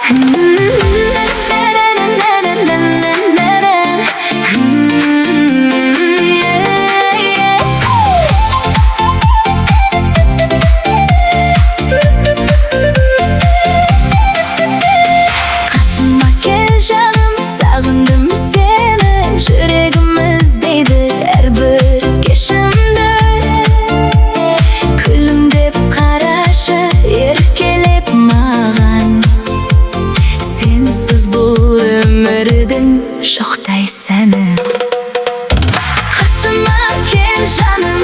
Qasıma kel жаным, sağındım seni. Yüreğimiz deydi her bir keşimde. Күлімдеп қарашы, еркелеп маған. Сенсіз бұл өмірдің жоқтай сәні. Қасыма кел жаным,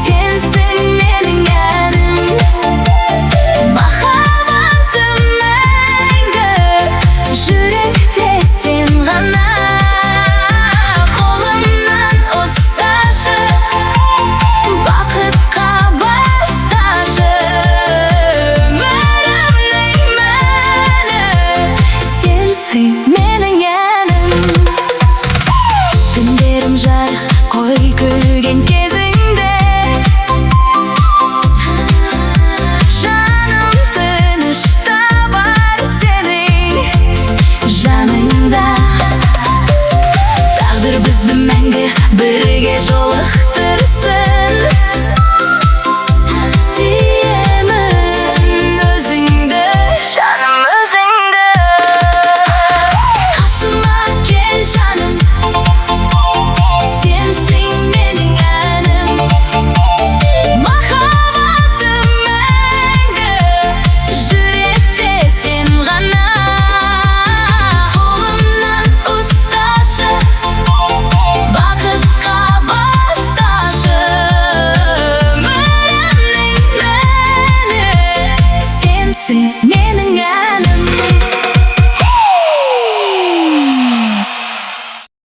сенсің менің әнім. Махаббатым мәңгі, жүректе сен ғана. Қолымнан ұсташы, бақытқа басташы. Өмірімнің мәні, сенсің менің әнім. Түндерім жарық, қой күлген кезіңде. Жаным тыныш табар сенің жаныңда. Тағдыр бізді мәңгі бірге жолықтырсын. Сүйемін өзіңді, жаным өзіңді. Қасыма кел жаным, сенсің менің әнім. Махаббатым мәңгі, жүректе сен ғана. Қолымнан ұсташы, бақытқа басташы. Өмірімнің мәні, сенсің менің әнім.